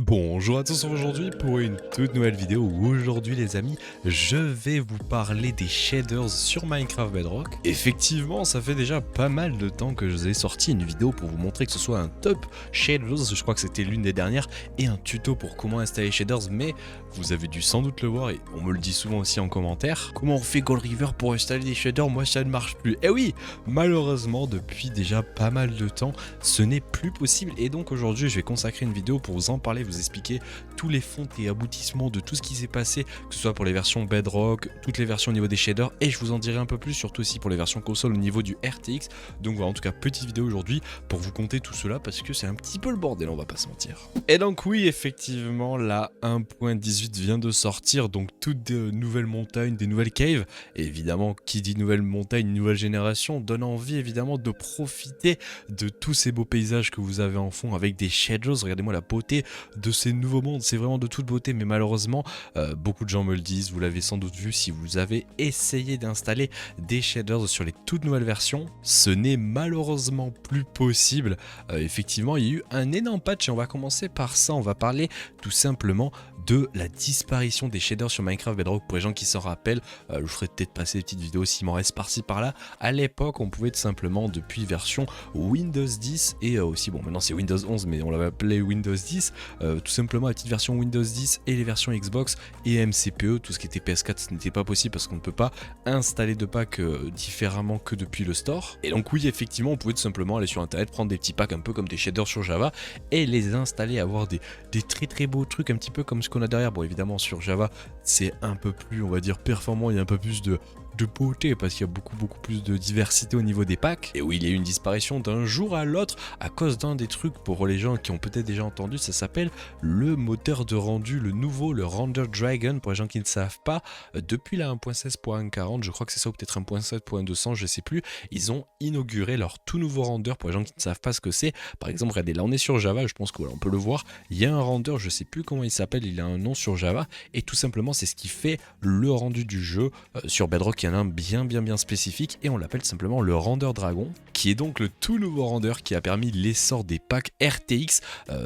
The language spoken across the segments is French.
Bonjour à tous aujourd'hui pour une toute nouvelle vidéo où aujourd'hui les amis je vais vous parler des shaders sur Minecraft Bedrock. Effectivement ça fait déjà pas mal de temps que je vous ai sorti une vidéo pour vous montrer que ce soit un top shaders, je crois que c'était l'une des dernières, et un tuto pour comment installer shaders, mais vous avez dû sans doute le voir et on me le dit souvent aussi en commentaire. Comment on fait Gold River pour installer des shaders? Moi ça ne marche plus. Et oui, malheureusement depuis déjà pas mal de temps ce n'est plus possible, et donc aujourd'hui je vais consacrer une vidéo pour vous en parler, vous expliquer tous les fonds et aboutissements de tout ce qui s'est passé, que ce soit pour les versions Bedrock, toutes les versions au niveau des shaders, et je vous en dirai un peu plus, surtout aussi pour les versions console au niveau du RTX. Donc voilà, en tout cas petite vidéo aujourd'hui pour vous conter tout cela parce que c'est un petit peu le bordel, on va pas se mentir. Et donc oui, effectivement la 1.18 vient de sortir, donc toutes de nouvelles montagnes, des nouvelles caves, et évidemment qui dit nouvelle montagne, nouvelle génération donne envie évidemment de profiter de tous ces beaux paysages que vous avez en fond avec des shaders. Regardez-moi la beauté de ces nouveaux mondes, c'est vraiment de toute beauté, mais malheureusement beaucoup de gens me le disent, vous l'avez sans doute vu si vous avez essayé d'installer des shaders sur les toutes nouvelles versions, ce n'est malheureusement plus possible. Effectivement il y a eu un énorme patch et on va commencer par ça, on va parler tout simplement de la disparition des shaders sur Minecraft Bedrock. Pour les gens qui s'en rappellent, je ferai peut-être passer des petites vidéos s'il m'en reste par-ci par-là. À l'époque on pouvait tout simplement, depuis version Windows 10 et aussi, bon maintenant c'est Windows 11 mais on l'avait appelé Windows 10, tout simplement la petite version Windows 10 et les versions Xbox et MCPE, tout ce qui était PS4 ce n'était pas possible parce qu'on ne peut pas installer de packs différemment que depuis le store. Et donc oui, effectivement on pouvait tout simplement aller sur internet, prendre des petits packs un peu comme des shaders sur Java et les installer, avoir des très beaux trucs un petit peu comme ce qu'on a derrière. Bon évidemment sur Java c'est un peu plus, on va dire, performant, il y a un peu plus de beauté parce qu'il y a beaucoup plus de diversité au niveau des packs. Et oui, il y a eu une disparition d'un jour à l'autre à cause d'un des trucs, pour les gens qui ont peut-être déjà entendu, ça s'appelle le moteur de rendu, le nouveau, le Render Dragon. Pour les gens qui ne savent pas, depuis la 1.16.40, je crois que c'est ça, ou peut-être 1.7.200, je sais plus, ils ont inauguré leur tout nouveau render. Pour les gens qui ne savent pas ce que c'est, par exemple, regardez, là on est sur Java, je pense qu'on peut le voir, il y a un render, je sais plus comment il s'appelle, il a un nom sur Java, et tout simplement c'est ce qui fait le rendu du jeu. Sur Bedrock il y en a un bien spécifique et on l'appelle simplement le Render Dragon, qui est donc le tout nouveau render qui a permis l'essor des packs RTX,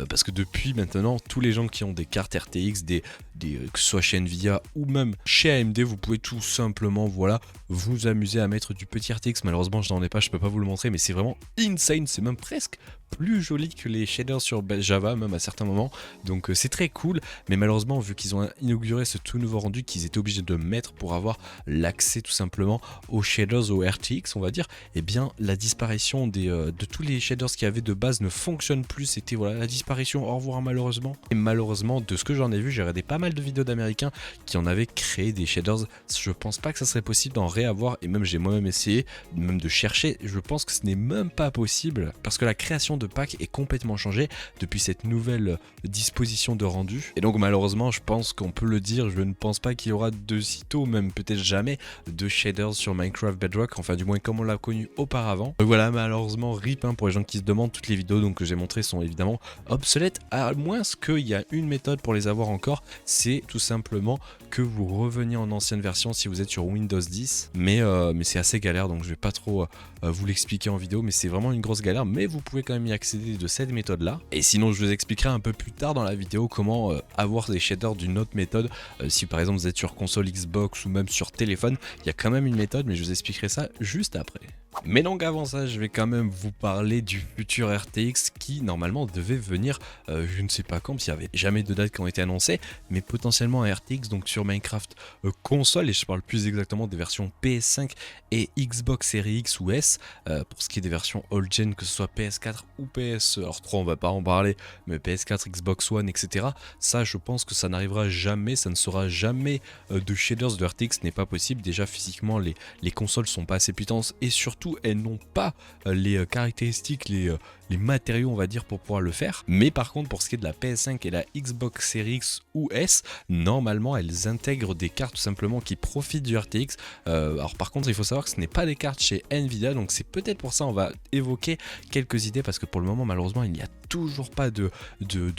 parce que depuis maintenant tous les gens qui ont des cartes RTX, que ce soit chez Nvidia ou même chez AMD, vous pouvez tout simplement, voilà, vous amuser à mettre du petit RTX. Malheureusement je n'en ai pas, je peux pas vous le montrer, mais c'est vraiment insane, c'est même presque plus joli que les shaders sur Java même à certains moments, donc c'est très cool. Mais malheureusement vu qu'ils ont inauguré ce tout nouveau rendu qu'ils étaient obligés de mettre pour avoir l'accès tout simplement aux shaders, au RTX on va dire, et bien la disparition de tous les shaders qu'il y avait de base ne fonctionne plus. C'était voilà la disparition, au revoir malheureusement. Et malheureusement de ce que j'en ai vu, j'ai regardé pas mal de vidéos d'américains qui en avaient créé des shaders, je pense pas que ça serait possible d'en réavoir, et même j'ai moi-même essayé même de chercher, je pense que ce n'est même pas possible parce que la création de pack est complètement changée depuis cette nouvelle disposition de rendu. Et donc malheureusement je pense qu'on peut le dire, je ne pense pas qu'il y aura de sitôt, même peut-être jamais, de shaders sur Minecraft Bedrock, enfin du moins comme on l'a connu auparavant. Donc voilà, malheureusement RIP pour les gens qui se demandent, toutes les vidéos donc que j'ai montrées sont évidemment obsolètes, à moins qu'il y a une méthode pour les avoir encore, c'est tout simplement que vous reveniez en ancienne version si vous êtes sur Windows 10, mais c'est assez galère donc je vais pas trop vous l'expliquer en vidéo, mais c'est vraiment une grosse galère, mais vous pouvez quand même y accéder de cette méthode là. Et sinon je vous expliquerai un peu plus tard dans la vidéo comment avoir des shaders d'une autre méthode, si par exemple vous êtes sur console Xbox ou même sur téléphone, il y a quand même une méthode, mais je vous expliquerai ça juste après. Mais donc avant ça, je vais quand même vous parler du futur RTX qui normalement devait venir, je ne sais pas quand, parce qu'il n'y avait jamais de date qui ont été annoncées, mais potentiellement un RTX donc sur Minecraft console, et je parle plus exactement des versions PS5 et Xbox Series X ou S, pour ce qui est des versions old gen, que ce soit PS4 ou PS, alors 3 on va pas en parler, mais PS4, Xbox One, etc. Ça je pense que ça n'arrivera jamais, ça ne sera jamais de shaders de RTX, ce n'est pas possible. Déjà physiquement les consoles sont pas assez puissantes et surtout elles n'ont pas les caractéristiques, les matériaux on va dire pour pouvoir le faire. Mais par contre pour ce qui est de la PS5 et la Xbox Series X ou S, normalement elles intègrent des cartes tout simplement qui profitent du RTX. Alors par contre il faut savoir que ce n'est pas des cartes chez Nvidia, donc c'est peut-être pour ça on va évoquer quelques idées, parce que pour le moment malheureusement il n'y a toujours pas de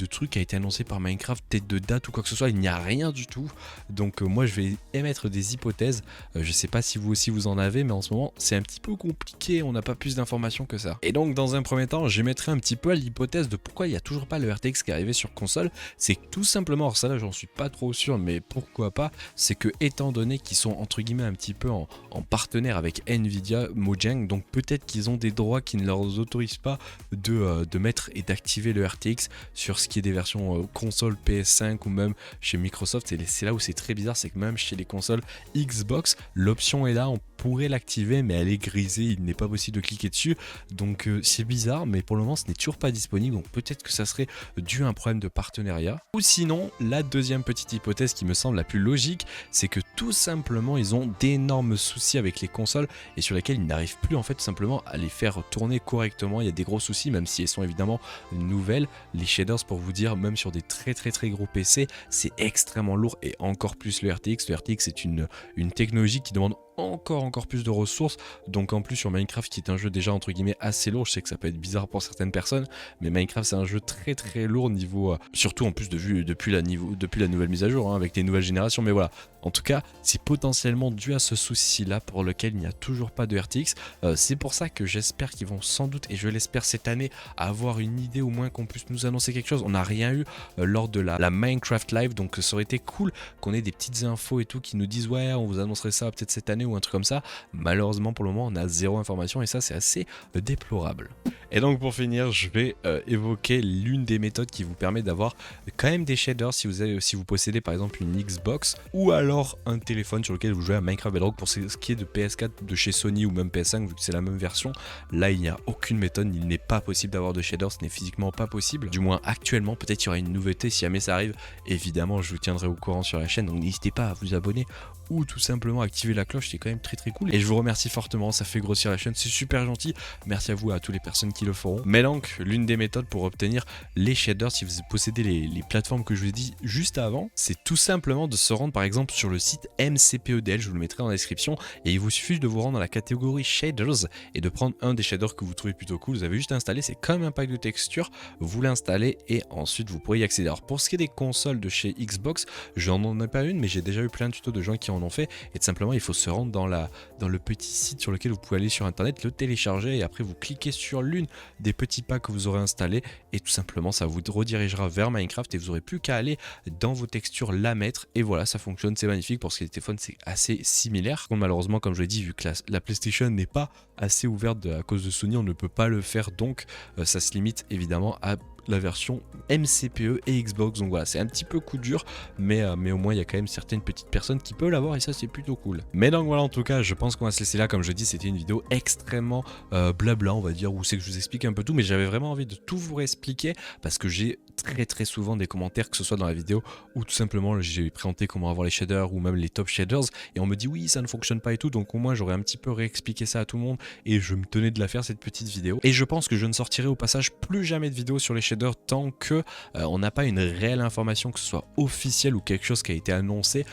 truc qui a été annoncé par Minecraft, peut-être de date ou quoi que ce soit, il n'y a rien du tout. Donc moi je vais émettre des hypothèses, je sais pas si vous aussi vous en avez, mais en ce moment c'est un petit peu compliqué, on n'a pas plus d'informations que ça. Et donc dans un premier temps j'émettrai un petit peu à l'hypothèse de pourquoi il n'y a toujours pas le RTX qui est arrivé sur console. C'est que tout simplement, alors ça là j'en suis pas trop sûr, mais pourquoi pas, c'est que étant donné qu'ils sont entre guillemets un petit peu en partenaire avec Nvidia Mojang, donc peut-être qu'ils ont des droits qui ne leur autorisent pas de mettre et d'activer le RTX sur ce qui est des versions console PS5 ou même chez Microsoft. Et c'est là où c'est très bizarre, c'est que même chez les consoles Xbox, l'option est là, on pourrait l'activer mais elle est grisée, il n'est pas possible de cliquer dessus, donc c'est bizarre, mais pour le moment ce n'est toujours pas disponible, donc peut-être que ça serait dû à un problème de partenariat. Ou sinon, la deuxième petite hypothèse qui me semble la plus logique, c'est que tout simplement ils ont d'énormes soucis avec les consoles et sur lesquelles ils n'arrivent plus en fait tout simplement à les faire tourner correctement. Il y a des gros soucis, même si elles sont évidemment nouvelles. Les shaders, pour vous dire, même sur des très gros PC, c'est extrêmement lourd, et encore plus le RTX. Le RTX est une technologie qui demande encore plus de ressources, donc en plus sur Minecraft qui est un jeu déjà entre guillemets assez lourd, je sais que ça peut être bizarre pour certaines personnes, mais Minecraft c'est un jeu très lourd niveau, surtout en plus depuis la nouvelle mise à jour, hein, avec les nouvelles générations, mais voilà, en tout cas c'est potentiellement dû à ce souci là pour lequel il n'y a toujours pas de RTX. C'est pour ça que j'espère qu'ils vont sans doute, et je l'espère cette année, avoir une idée, au moins qu'on puisse nous annoncer quelque chose. On n'a rien eu lors de la Minecraft Live, donc ça aurait été cool qu'on ait des petites infos et tout qui nous disent ouais on vous annoncerait ça peut-être cette année ou un truc comme ça. Malheureusement pour le moment on a zéro information et ça c'est assez déplorable. Et donc pour finir, je vais évoquer l'une des méthodes qui vous permet d'avoir quand même des shaders si vous possédez par exemple une Xbox ou alors un téléphone sur lequel vous jouez à Minecraft Bedrock. Pour ce qui est de PS4 de chez Sony ou même PS5, vu que c'est la même version, là il n'y a aucune méthode, il n'est pas possible d'avoir de shaders, ce n'est physiquement pas possible, du moins actuellement. Peut-être qu'il y aura une nouveauté, si jamais ça arrive, évidemment je vous tiendrai au courant sur la chaîne, donc n'hésitez pas à vous abonner ou tout simplement activer la cloche, c'est quand même très cool. Et je vous remercie fortement, ça fait grossir la chaîne, c'est super gentil. Merci à vous, à toutes les personnes qui le feront. Mais donc, l'une des méthodes pour obtenir les shaders, si vous possédez les plateformes que je vous ai dit juste avant, c'est tout simplement de se rendre par exemple sur le site MCPEDL, je vous le mettrai en description, et il vous suffit de vous rendre dans la catégorie shaders et de prendre un des shaders que vous trouvez plutôt cool. Vous avez juste à installer, c'est comme un pack de texture, vous l'installez et ensuite vous pourrez y accéder. Alors pour ce qui est des consoles de chez Xbox, je n'en ai pas une, mais j'ai déjà eu plein de tutos de gens qui en ont fait, et tout simplement il faut se rendre dans le petit site sur lequel vous pouvez aller sur internet, le télécharger, et après vous cliquez sur l'une des petits packs que vous aurez installés, et tout simplement ça vous redirigera vers Minecraft et vous aurez plus qu'à aller dans vos textures, la mettre, et voilà, ça fonctionne, c'est magnifique. Pour ce qui est des téléphones c'est assez similaire. Bon, malheureusement comme je l'ai dit, vu que la PlayStation n'est pas assez ouverte à cause de Sony, on ne peut pas le faire, donc ça se limite évidemment à la version MCPE et Xbox. Donc voilà, c'est un petit peu coup dur, mais au moins il y a quand même certaines petites personnes qui peuvent l'avoir et ça c'est plutôt cool. Mais donc voilà, en tout cas je pense qu'on va se laisser là. Comme je dis, c'était une vidéo extrêmement blabla, on va dire, où c'est que je vous explique un peu tout, mais j'avais vraiment envie de tout vous réexpliquer parce que j'ai très souvent des commentaires, que ce soit dans la vidéo ou tout simplement j'ai présenté comment avoir les shaders ou même les top shaders, et on me dit oui ça ne fonctionne pas et tout, donc au moins j'aurais un petit peu réexpliqué ça à tout le monde et je me tenais de la faire cette petite vidéo. Et je pense que je ne sortirai au passage plus jamais de vidéo sur les shaders tant que on n'a pas une réelle information, que ce soit officielle ou quelque chose qui a été annoncé,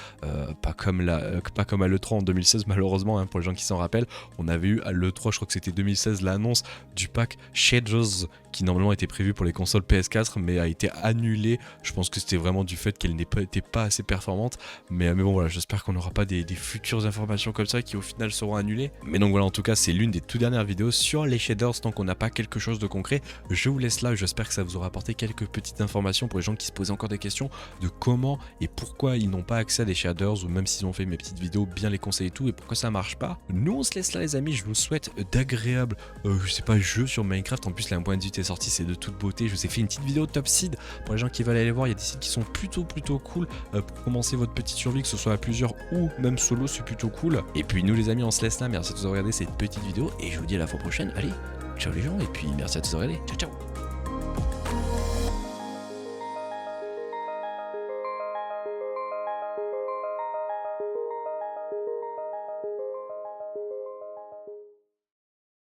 pas comme à l'E3 en 2016 malheureusement, hein, pour les gens qui s'en rappellent. On avait eu à l'E3, je crois que c'était 2016, l'annonce du pack shaders qui normalement était prévu pour les consoles PS4 mais a été annulé. Je pense que c'était vraiment du fait qu'elle n'était pas assez performante, mais bon voilà, j'espère qu'on n'aura pas des futures informations comme ça qui au final seront annulées. Mais donc voilà, en tout cas c'est l'une des toutes dernières vidéos sur les shaders tant qu'on n'a pas quelque chose de concret. Je vous laisse là, j'espère que ça vous aura apporté quelques petites informations pour les gens qui se posaient encore des questions de comment et pourquoi ils n'ont pas accès à des shaders, ou même s'ils ont fait mes petites vidéos, bien les conseiller et tout, et pourquoi ça marche pas. Nous on se laisse là les amis, je vous souhaite d'agréables je sais pas, jeux sur Minecraft. En plus là un point de vue est sorti, c'est de toute beauté. Je vous ai fait une petite vidéo top seed pour les gens qui veulent aller voir. Il y a des sites qui sont plutôt cool pour commencer votre petite survie, que ce soit à plusieurs ou même solo, c'est plutôt cool. Et puis nous les amis on se laisse là, merci à tous d'avoir regardé cette petite vidéo et je vous dis à la fois prochaine. Allez, ciao les gens, et puis merci à tous d'avoir regardé, ciao ciao.